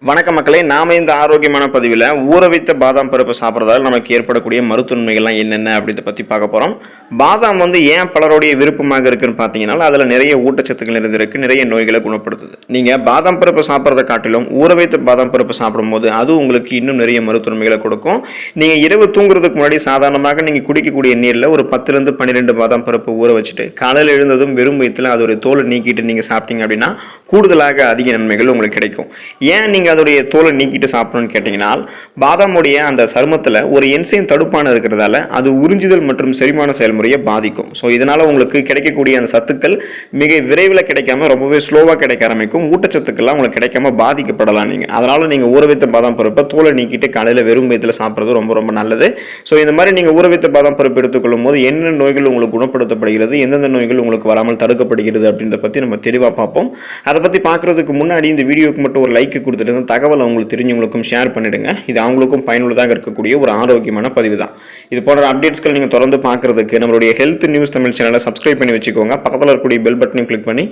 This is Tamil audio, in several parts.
வணக்கம் மக்களே, நாம இந்த ஆரோக்கியமான பதிவில் ஊற வைத்த பாதாம் பருப்பு சாப்பிட்றதால நமக்கு ஏற்படக்கூடிய மருத்துவன்மைகள்லாம் என்னென்ன அப்படின்றத பற்றி பார்க்க போகிறோம். பாதாம் ஏன் பலருடைய விருப்பமாக இருக்குன்னு பார்த்தீங்கன்னா, அதில் நிறைய ஊட்டச்சத்துக்கள் இருந்திருக்கு, நிறைய நோய்களை குணப்படுத்துது. நீங்கள் பாதாம் பருப்பு சாப்பிட்றத காட்டிலும் ஊற வைத்த பாதாம் பருப்பு சாப்பிடும்போது அது உங்களுக்கு இன்னும் நிறைய மருத்துவன்மைகளை கொடுக்கும். நீங்கள் இரவு தூங்குறதுக்கு முன்னாடி சாதாரணமாக நீங்கள் குடிக்கக்கூடிய நீரில் ஒரு 10லேருந்து 12 பாதாம் பருப்பு ஊற வச்சுட்டு காலையில் எழுந்ததும் வெறும் வயிற்றில் அதோடைய தோலை நீக்கிட்டு நீங்கள் சாப்பிட்டீங்க அப்படின்னா கூடுதலாக அதிக நன்மைகள் உங்களுக்கு கிடைக்கும். ஏன் நீங்கள் அதோடைய தோலை நீக்கிட்டு சாப்பிடணும்னு கேட்டீங்கன்னா, பாதாமுடைய அந்த சருமத்தில் ஒரு என்சைம் தடுப்பான இருக்கிறதால அது உறிஞ்சுதல் மற்றும் செரிமான செயல்முறையை பாதிக்கும். ஸோ இதனால் உங்களுக்கு கிடைக்கக்கூடிய அந்த சத்துக்கள் மிக விரைவில் கிடைக்காம ரொம்பவே ஸ்லோவாக கிடைக்க ஆரம்பிக்கும். ஊட்டச்சத்துக்கள்லாம் உங்களுக்கு கிடைக்காம பாதிக்கப்படலாம். அதனால் நீங்கள் ஊற வைத்த பாதாம் பருப்பை தோலை நீக்கிட்டு காலையில் வெறும் வயிற்றில் சாப்பிட்றது ரொம்ப ரொம்ப நல்லது. ஸோ இந்த மாதிரி நீங்கள் ஊற வைத்த பாதாம் பருப்பு எடுத்துக்கொள்ளும் போது என்ன நோய்கள் உங்களுக்கு குணப்படுத்தப்படுகிறது, எந்தெந்த நோய்கள் உங்களுக்கு வராமல் தடுக்கப்படுகிறது அப்படின்றத பற்றி நம்ம தெளிவாக பார்ப்போம். அதை பற்றி பார்க்குறதுக்கு முன்னாடி இந்த வீடியோக்கு மட்டும் ஒரு லைக் கொடுத்துட்டு தகவல் அவங்களுக்கு தெரிஞ்சவங்களுக்கும் ஷேர் பண்ணிடுங்க. இது அவங்களுக்கும் பயனுள்ளதாக இருக்கக்கூடிய ஒரு ஆரோக்கியமான பதிவு தான். இது போன்ற அப்டேட்ஸ்கள் நீங்கள் தொடர்ந்து பார்க்குறதுக்கு நம்மளுடைய ஹெல்த் நியூஸ் தமிழ் சேனலை சப்ஸ்கிரைப் பண்ணி வச்சுக்கோங்க. பக்கத்தில் இருக்கக்கூடிய பெல் பட்டனையும் கிளிக் பண்ணி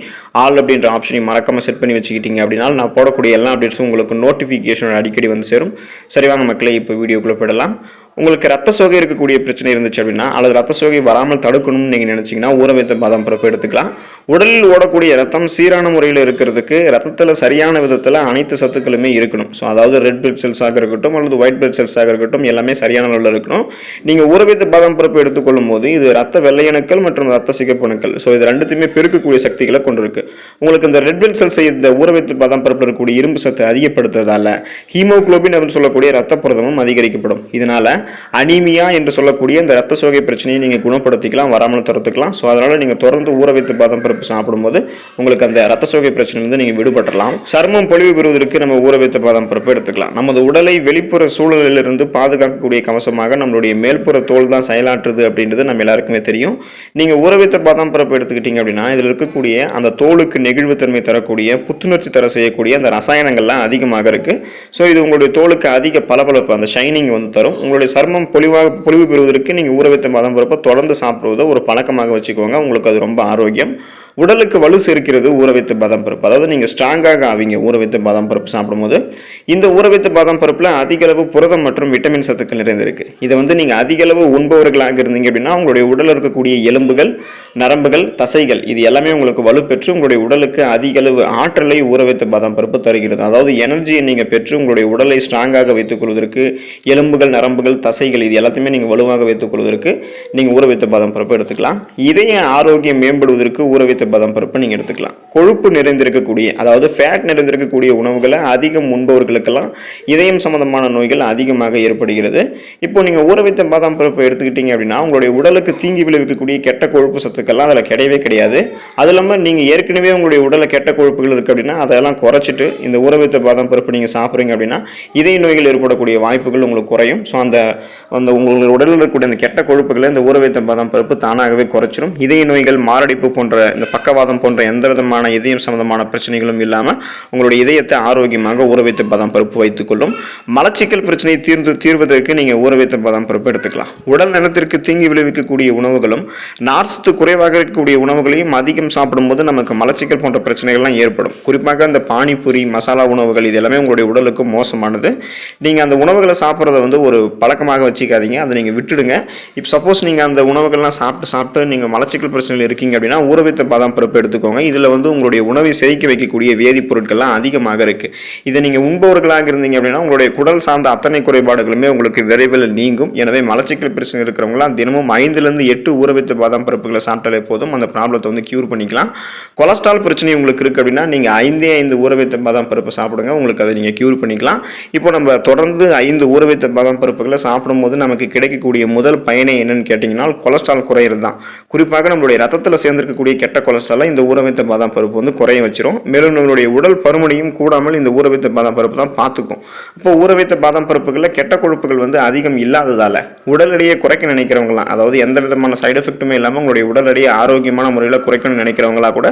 ஆல் அப்படின்ற ஆப்ஷனையும் மறக்காமல் செட் பண்ணி வச்சுக்கிட்டீங்க அப்படின்னா நான் போடக்கூடிய எல்லா அப்டேட்ஸும் உங்களுக்கு நோட்டிஃபிகேஷன் அடிக்கடி வந்து சேரும். சரி வாங்க மக்களே, இப்போ வீடியோக்குள்ளே போயிடலாம். உங்களுக்கு ரத்த சோகை இருக்கக்கூடிய பிரச்சனை இருந்துச்சு அப்படின்னா, அல்லது ரத்த சோகை வராமல் தடுக்கணும்னு நீங்கள் நினச்சிங்கன்னா ஊற வைத்த பாதாம் பருப்பு எடுத்துக்கலாம். உடலில் ஓடக்கூடிய ரத்தம் சீரான முறையில் இருக்கிறதுக்கு ரத்தத்தில் சரியான விதத்தில் அனைத்து சத்துக்களுமே இருக்கணும். ஸோ அதாவது ரெட் பிளட் செல்ஸாக இருக்கட்டும் அல்லது ஒயிட் பிளட் செல்ஸாக இருக்கட்டும் எல்லாமே சரியான அளவில் இருக்கணும். நீங்கள் ஊற வைத்த பாதாம் பருப்பு எடுத்துக்கொள்ளும் போது இது ரத்த வெள்ளையணுக்கள் மற்றும் ரத்த சிகப்பணுக்கள், ஸோ இது ரெண்டுத்தையுமே பெருக்கக்கூடிய சக்திகளை கொண்டிருக்கு. உங்களுக்கு இந்த ரெட் பிளட் செல்ஸை இந்த ஊற வைத்த பாதாம் பருப்பு இருக்கக்கூடிய இரும்பு சத்தை அதிகப்படுத்துறதால ஹீமோகுளோபின் அப்படின்னு சொல்லக்கூடிய ரத்த புரதமும் அதிகரிக்கப்படும். இதனால அனீமியா என்று சொல்லக்கூடிய இந்த ரத்த சோகை பிரச்சனையை நீங்கள் குணப்படுத்திக்கலாம், வராமல் தடுத்துக்கலாம். ஸோ அதனால் நீங்கள் தொடர்ந்து ஊற வைத்து பாதாம் பருப்பு சாப்பிடும்போது உங்களுக்கு அந்த ரத்த சோகை பிரச்சனையிலிருந்து நீங்கள் விடுபடலாம். சர்மம் பொலிவு பெறுவதற்கு நம்ம ஊற வைத்த பாதாம் பருப்பு எடுத்துக்கலாம். நமது உடலை வெளிப்புற சூழலிலிருந்து பாதுகாக்கக்கூடிய கவசமாக நம்மளுடைய மேல்புற தோல் தான் செயலாற்றுது அப்படின்றது நம்ம எல்லாருக்குமே தெரியும். நீங்கள் ஊற வைத்த பாதாம் பருப்பு எடுத்துக்கிட்டீங்க அப்படின்னா இதில் இருக்கக்கூடிய அந்த தோலுக்கு நெகிழ்வுத்தன்மை தரக்கூடிய, புத்துணர்ச்சி தர செய்யக்கூடிய அந்த ரசாயனங்கள்லாம் அதிகமாக இருக்குது. ஸோ இது உங்களுடைய தோலுக்கு அதிக பளபளப்பு, அந்த ஷைனிங் தரும். உங்களுடைய சர்மம் பொலிவு பெறுவதற்கு நீங்கள் ஊற வைத்த பாதாம் பருப்பை தொடர்ந்து சாப்பிடுவதை ஒரு பழக்கமாக வச்சுக்கோங்க. உங்களுக்கு அது ரொம்ப ஆரோக்கியம். உடலுக்கு வலு சேர்க்கிறது ஊற வைத்த பாதாம் பருப்பு. அதாவது நீங்கள் ஸ்ட்ராங்காக ஆவீங்க ஊற வைத்த பாதாம் பருப்பு சாப்பிடும்போது. இந்த ஊற வைத்த பாதாம் பருப்பில் அதிக அளவு புரதம் மற்றும் விட்டமின் சத்துக்கள் நிறைந்திருக்கு. இதை நீங்கள் அதிக அளவு உண்பவர்களாக இருந்தீங்க அப்படின்னா உங்களுடைய உடலில் இருக்கக்கூடிய எலும்புகள், நரம்புகள், தசைகள் இது எல்லாமே உங்களுக்கு வலுப்பெற்று உங்களுடைய உடலுக்கு அதிக அளவு ஆற்றலை ஊற வைத்த பாதாம் பருப்பு தருகிறது. அதாவது எனர்ஜியை நீங்கள் பெற்று உங்களுடைய உடலை ஸ்ட்ராங்காக வைத்துக் கொள்வதற்கு, எலும்புகள், நரம்புகள், தசைகள் இது எல்லாத்தையுமே நீங்கள் வலுவாக வைத்துக் கொள்வதற்கு நீங்கள் ஊற வைத்த பாதாம் பருப்பு எடுத்துக்கலாம். இதய ஆரோக்கியம் மேம்படுவதற்கு ஊற வைத்த பாதாம் பருப்பு நீங்கள் எடுத்துக்கலாம். கொழுப்பு நிறைந்திருக்கக்கூடிய, அதாவது ஃபேட் நிறைந்திருக்கக்கூடிய உணவுகளை அதிகம் உண்பவர்களுக்கெல்லாம் இதயம் சம்பந்தமான நோய்கள் அதிகமாக ஏற்படுகிறது. இப்போ நீங்கள் ஊற வைத்த பாதாம் பருப்பு எடுத்துக்கிட்டீங்க அப்படின்னா உங்களுடைய உடலுக்கு தீங்கி விளைவிக்கக்கூடிய கெட்ட கொழுப்பு சத்துக்கள்லாம் அதில் கிடையவே கிடையாது. அது இல்லாமல் நீங்கள் ஏற்கனவே உங்களுடைய உடலில் கெட்ட கொழுப்புகள் இருக்குது அப்படின்னா அதெல்லாம் குறைச்சிட்டு இந்த ஊற வைத்த பாதாம் பருப்பு நீங்கள் சாப்பிட்றீங்க அப்படின்னா இதய நோய்கள் ஏற்படக்கூடிய வாய்ப்புகள் உங்களுக்கு குறையும். ஸோ அந்த உங்களுடைய உடலில் இருக்கக்கூடிய அந்த கெட்ட கொழுப்புகளை இந்த ஊற வைத்த பாதாம் பருப்பு தானாகவே குறைச்சிடும். இதய நோய்கள், மாரடைப்பு போன்ற இந்த பக்கவாதம் போன்ற எந்த விதமான இதயம் சம்பந்தமான பிரச்சனைகளும் இல்லாமல் உங்களுடைய இதயத்தை ஆரோக்கியமாக ஊற வைத்த பாதாம் பருப்பு வைத்துக்கொள்ளும். மலச்சிக்கல் பிரச்சனையை தீர்வதற்கு நீங்கள் ஊற வைத்த பாதாம் பருப்பு எடுத்துக்கலாம். உடல் நலத்திற்கு தீங்கி விளைவிக்கக்கூடிய உணவுகளும் நார்சத்து குறைவாக இருக்கக்கூடிய உணவுகளையும் அதிகம் சாப்பிடும்போது நமக்கு மலச்சிக்கல் போன்ற பிரச்சனைகள்லாம் ஏற்படும். குறிப்பாக இந்த பானிபூரி, மசாலா உணவுகள் இது எல்லாமே உங்களுடைய உடலுக்கு மோசமானது. நீங்கள் அந்த உணவுகளை சாப்பிட்றத ஒரு பழக்கமாக வச்சுக்காதீங்க, அதை நீங்கள் விட்டுடுங்க. இப்போ சப்போஸ் நீங்கள் அந்த உணவுகள்லாம் சாப்பிட்டு நீங்கள் மலச்சிக்கல் பிரச்சனையில் இருக்கீங்க அப்படின்னா ஊற வைத்த பாதாம் பருப்பு எடுத்துக்கோங்க. இதில் உங்களுடைய உணவை செரிக்க வைக்கக்கூடிய வேதிப்பொருட்கள்லாம் அதிகமாக இருக்குது. இதை நீங்கள் உண்பவர்களாக இருந்தீங்க அப்படின்னா உங்களுடைய குடல் சார்ந்த அத்தனை குறைபாடுகளுமே உங்களுக்கு விரைவில் நீங்கும். எனவே மலச்சிக்கல் பிரச்சனை இருக்கிறவங்களாம் தினமும் 5லேருந்து 8 ஊற வைத்த பாதாம் பருப்புகளை சாப்பிட்டாலே போதும், அந்த ப்ராப்ளத்தை கியூர் பண்ணிக்கலாம். கொலஸ்ட்ரால் பிரச்சனை உங்களுக்கு இருக்குது அப்படின்னா நீங்கள் 5 ஊற வைத்த பாதாம் பருப்பு சாப்பிடுங்க, உங்களுக்கு அதை நீங்கள் கியூர் பண்ணிக்கலாம். இப்போ நம்ம தொடர்ந்து 5 ஊற வைத்த பாதாம் பருப்புகளை சாப்பிடும்போது நமக்கு கிடைக்கக்கூடிய முதல் பயனை என்னன்னு கேட்டிங்கன்னா கொலஸ்ட்ரால் குறையிறது தான். குறிப்பாக நம்மளுடைய ரத்தத்தில் சேர்ந்திருக்கக்கூடிய கெட்ட கொலஸ்ட்ராலை இந்த ஊற வைத்த பாதாம் பருப்பு குறைய வச்சிரும். மேலும் நம்மளுடைய உடல் பருமனையும் கூடாமல் இந்த ஊற வைத்த பாதாம் பருப்பு தான் பார்த்துக்கும். இப்போ ஊற வைத்த பாதாம் பருப்புகளில் கெட்ட கொழுப்புகள் அதிகம் இல்லாததால உடல் எடையை குறைக்க நினைக்கிறவங்களாம், அதாவது எந்த விதமான சைடு எஃபெக்ட்டுமே இல்லாமல் உங்களுடைய உடல் எடையை ஆரோக்கியமான முறையில் குறைக்கணும்னு நினைக்கிறவங்களா கூட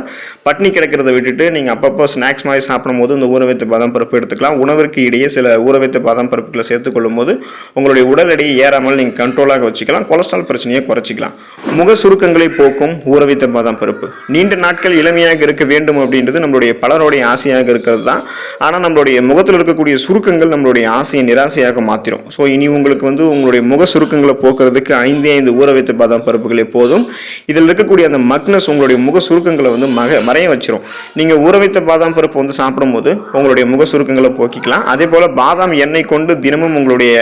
பட்னி கிடக்கிறத விட்டுட்டு நீங்கள் அப்பப்போ ஸ்நாக்ஸ் மாதிரி சாப்பிடும் போது இந்த ஊற வைத்த பாதாம் பருப்பு எடுத்துக்கலாம். உணவிற்கு இடையே சில ஊற வைத்த பாதாம் பருப்புகளை சேர்த்துக்கொள்ளும் போது உங்களுடைய உடல் எடையை ஏறாமல் நீங்கள் கண்ட்ரோலாக வச்சுக்கலாம். கொலஸ்ட்ரால் பிரச்சனையை குறைச்சிக்கலாம். முக சுருக்கங்களை போக்கும் ஊற வைத்த பாதாம் பருப்பு. நீண்ட நாட்கள் இளமையாக இருக்க வேண்டும் அப்படின்றது நம்மளுடைய பலருடைய ஆசையாக இருக்கிறது தான். ஆனால் நம்மளுடைய முகத்தில் இருக்கக்கூடிய சுருக்கங்கள் நம்மளுடைய ஆசையை நிராசையாக மாற்றிடும். ஸோ இனி உங்களுக்கு வந்து உங்களுடைய முக சுருக்கங்களை போக்குறதுக்கு 5 ஊற வைத்த பாதாம் பருப்புகளே போதும். இதில் இருக்கக்கூடிய அந்த மக்னஸ் உங்களுடைய முக சுருக்கங்களை வந்து மறைய வச்சிரும். நீங்கள் ஊற வைத்த பாதாம் பருப்பு வந்து சாப்பிடும்போது உங்களுடைய முக சுருக்கங்களை போக்கிக்கலாம். அதே போல் பாதாம் எண்ணெய் கொண்டு தினமும் உங்களுடைய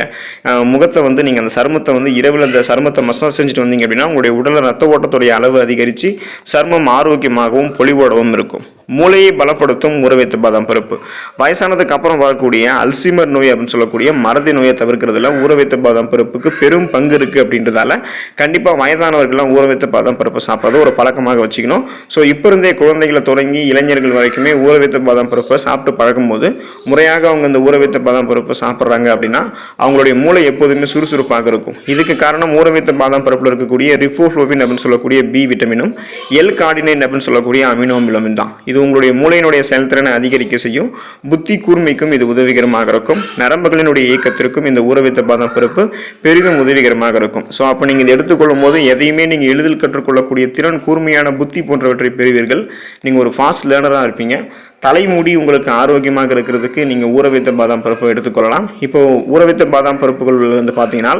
முகத்தை வந்து நீங்கள் அந்த சருமத்தை வந்து இரவில் அந்த சருமத்தை மசாஜ் செஞ்சுட்டு வந்தீங்க அப்படின்னா உங்களுடைய உடலில் ரத்த ஓட்டத்துடைய அளவு அதிகரித்து சருமம் ஆரோக்கியமாகவும் பொலிவோடவும் இருக்கும். மூளையை பலப்படுத்தும் ஊற வைத்த பாதாம் பருப்பு. வயசானதுக்கு அப்புறம் வரக்கூடிய அல்சைமர் நோய் அப்படின்னு சொல்லக்கூடிய மறதி நோயை தவிர்க்கிறதுல ஊற வைத்த பாதாம் பருப்புக்கு பெரும் பங்கு இருக்குது. அப்படின்றதால கண்டிப்பாக வயதானவர்கள்லாம் ஊற வைத்த பாதாம் பருப்பு சாப்பிட்றது ஒரு பழக்கமாக வச்சுக்கணும். ஸோ இப்போ இருந்தே குழந்தைகளை தொடங்கி இளைஞர்கள் வரைக்குமே ஊற வைத்த பாதாம் பருப்பை சாப்பிட்டு பழகும்போது முறையாக அவங்க இந்த ஊற வைத்த பாதாம் பருப்பு சாப்பிட்றாங்க அப்படின்னா அவங்களுடைய மூளை எப்போதுமே சுறுசுறுப்பாக இருக்கும். இதுக்கு காரணம் ஊற வைத்த பாதாம் பருப்பில் இருக்கக்கூடிய ரிபோஃப்ளோவின் அப்படின்னு சொல்லக்கூடிய பி விட்டமினும் எல் கார்டினைன் அப்படின்னு சொல்லக்கூடிய அமினோ அமிலமும் தான். இது உங்களுடைய மூளையினுடைய செயல்திறனை அதிகரிக்க செய்யும். புத்தி கூர்மைக்கும் இது உதவிகரமாக இருக்கும். நரம்புகளினுடைய இயக்கத்திற்கும் இந்த ஊற வைத்த பாதாம் பருப்பு பெரிதும் உதவிகரமாக இருக்கும். ஸோ அப்போ நீங்கள் இதை எடுத்துக்கொள்ளும் போது எதையுமே நீங்கள் எளிதில் கற்றுக்கொள்ளக்கூடிய திறன், கூர்மையான புத்தி போன்றவற்றை பெறுவீர்கள். நீங்கள் ஒரு ஃபாஸ்ட் லேர்னராக இருப்பீங்க. தலைமுடி உங்களுக்கு ஆரோக்கியமாக இருக்கிறதுக்கு நீங்கள் ஊற வைத்த பாதாம் பருப்பை எடுத்துக்கொள்ளலாம். இப்போ ஊற வைத்த பாதாம் பருப்புகள் வந்து பார்த்தீங்கன்னா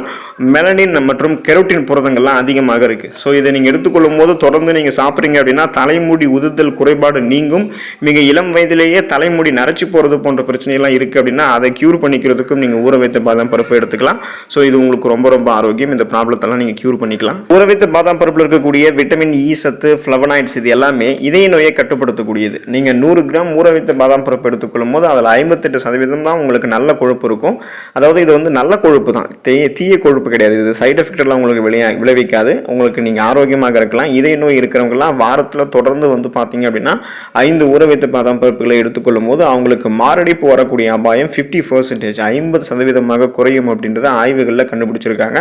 மெலனின் மற்றும் கெரோட்டின் புரதங்கள்லாம் அதிகமாக இருக்குது. ஸோ இதை நீங்கள் எடுத்துக்கொள்ளும் போது தொடர்ந்து நீங்கள் சாப்பிட்றீங்க அப்படின்னா தலைமுடி உதிர்தல் குறைபாடு நீங்கும். மிக இளம் வயதிலேயே தலைமுடி நரைச்சி போகிறது போன்ற பிரச்சனைலாம் இருக்குது அப்படின்னா அதை க்யூர் பண்ணிக்கிறதுக்கும் நீங்கள் ஊற வைத்த பாதாம் பருப்பை எடுத்துக்கலாம். ஸோ இது உங்களுக்கு ரொம்ப ரொம்ப ஆரோக்கியம். இந்த ப்ராப்ளத்தெல்லாம் நீங்கள் க்யூர் பண்ணிக்கலாம். ஊற வைத்த பாதாம் பருப்பில் இருக்கக்கூடிய விட்டமின் இ சத்து, ஃப்ளவனாய்ட்ஸ் இது எல்லாமே இதய நோயை கட்டுப்படுத்தக்கூடியது. நீங்கள் 100 கிராம் ஊற வைத்த பாதாம் பருப்பு எடுத்துக்கொள்ளும் போது அதில் 58% தான் உங்களுக்கு நல்ல கொழுப்பு இருக்கும். அதாவது இது வந்து நல்ல கொழுப்பு தான், தீய கொழுப்பு கிடையாது. இது சைட் எஃபெக்ட் உங்களுக்கு விளைவிக்காது. உங்களுக்கு நீங்கள் ஆரோக்கியமாக இருக்கலாம். இதய நோய் இருக்கிறவங்கலாம் வாரத்தில் தொடர்ந்து வந்து பார்த்தீங்க அப்படின்னா 5 ஊற வைத்த பாதாம் பருப்புகளை எடுத்துக்கொள்ளும் போது அவங்களுக்கு மாரடைப்பு வரக்கூடிய அபாயம் 50% 50% குறையும் அப்படின்றத ஆய்வுகளில் கண்டுபிடிச்சிருக்காங்க.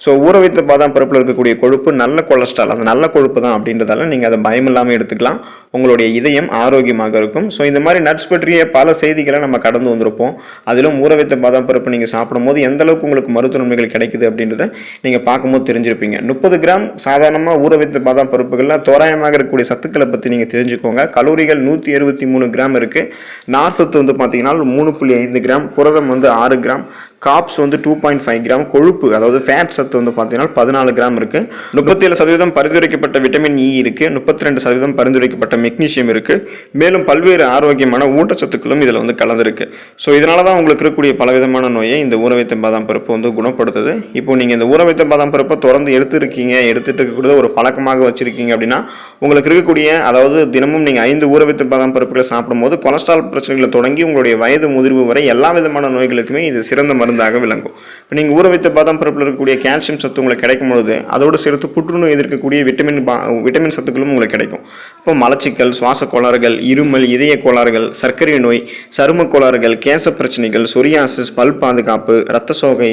ஸோ ஊற வைத்த பாதாம் பருப்பில் இருக்கக்கூடிய கொழுப்பு நல்ல கொலஸ்ட்ரால், அந்த நல்ல கொழுப்பு தான் அப்படின்றதால நீங்கள் அதை பயம் இல்லாமல் எடுத்துக்கலாம். உங்களுடைய இதயம் ஆரோக்கியமாக இருக்கும். ஸோ இந்த மாதிரி நட்ஸ் பற்றிய பல செய்திகளை நம்ம கடந்து வந்திருப்போம். அதிலும் ஊற வைத்த பாதாம் பருப்பு நீங்கள் சாப்பிடும் போது எந்த அளவுக்கு உங்களுக்கு மருத்துவ நன்மைகள் கிடைக்குது அப்படின்றத நீங்கள் பார்க்கும்போது தெரிஞ்சிருப்பீங்க. 30 கிராம் சாதாரணமாக ஊற வைத்த பாதாம் பருப்புகளில் தோராயமாக இருக்கக்கூடிய சத்துக்களை பற்றி நீங்கள் தெரிஞ்சுக்கோங்க. கலோரிகள் 163 கிராம் இருக்குது. நார் சத்து வந்து பார்த்தீங்கன்னா 3.5 கிராம், புரதம் வந்து 6 கிராம், காப்ஸ் வந்து 2.5 கிராம், கொழுப்பு அதாவது ஃபேட் சத்து வந்து பார்த்தீங்கன்னா 14 கிராம் இருக்குது. 37% பரிந்துரைக்கப்பட்ட விட்டமின் இ இருக்குது. 32% பரிந்துரைக்கப்பட்ட மெக்னீசியம் இருக்குது. மேலும் பல்வேறு ஆரோக்கியமான ஊட்டச்சத்துக்களும் இதில் வந்து கலந்துருக்கு. ஸோ இதனால தான் உங்களுக்கு இருக்கக்கூடிய பலவிதமான நோயை இந்த ஊற வைத்த பாதாம் பருப்பு வந்து குணப்படுத்துது. இப்போ நீங்கள் இந்த ஊற வைத்த பாதாம் பருப்பை தொடர்ந்து எடுத்துட்டு இருக்கக்கூடிய ஒரு பழக்கமாக வச்சிருக்கீங்க அப்படின்னா உங்களுக்கு இருக்கக்கூடிய, அதாவது தினமும் நீங்கள் 5 ஊற வைத்த பாதாம் பருப்புகளை சாப்பிடும்போது கொலஸ்ட்ரால் பிரச்சனைகளை தொடங்கி உங்களுடைய வயது முதிர்வு வரை எல்லா விதமான நோய்களுக்குமே இது சிறந்த மருந்தாக விளங்கும். இப்போ நீங்கள் ஊற வைத்த பாதாம் பருப்பில் இருக்கக்கூடிய கால்சியம் சத்து உங்களுக்கு கிடைக்கும் பொழுது அதோடு சேர்த்து புற்றுநோய் எதிர்க்கக்கூடிய விட்டமின் சத்துக்களும் உங்களுக்கு கிடைக்கும். இப்போ மலச்சிக்கல், சுவாச கோளாறுகள், இருமல், இதய கோளாறுகள், சர்க்கரை நோய், சரும கோளாறுகள், கேச பிரச்சனைகள், சொரியாசிஸ், பல் பாதுகாப்பு, இரத்த சோகை,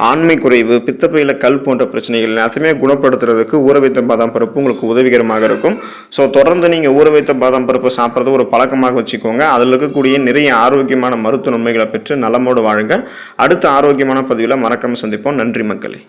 ஆண்மை குறைவு, பித்தப்பையில கல் போன்ற பிரச்சனைகள் எல்லாத்தையுமே குணப்படுத்துறதுக்கு ஊற வைத்த பாதாம் பருப்பு உங்களுக்கு உதவிகரமாக இருக்கும். ஸோ தொடர்ந்து நீங்கள் ஊற வைத்த பாதாம் பருப்பு சாப்பிட்றது ஒரு பழக்கமாக வச்சுக்கோங்க. அதில் இருக்கக்கூடிய நிறைய ஆரோக்கியமான மருத்துவ நன்மைகளை பெற்று நலமோடு வாழுங்க. அடுத்த ஆரோக்கியமான பதிவில் மறக்காம சந்திப்போம். நன்றி மக்களே.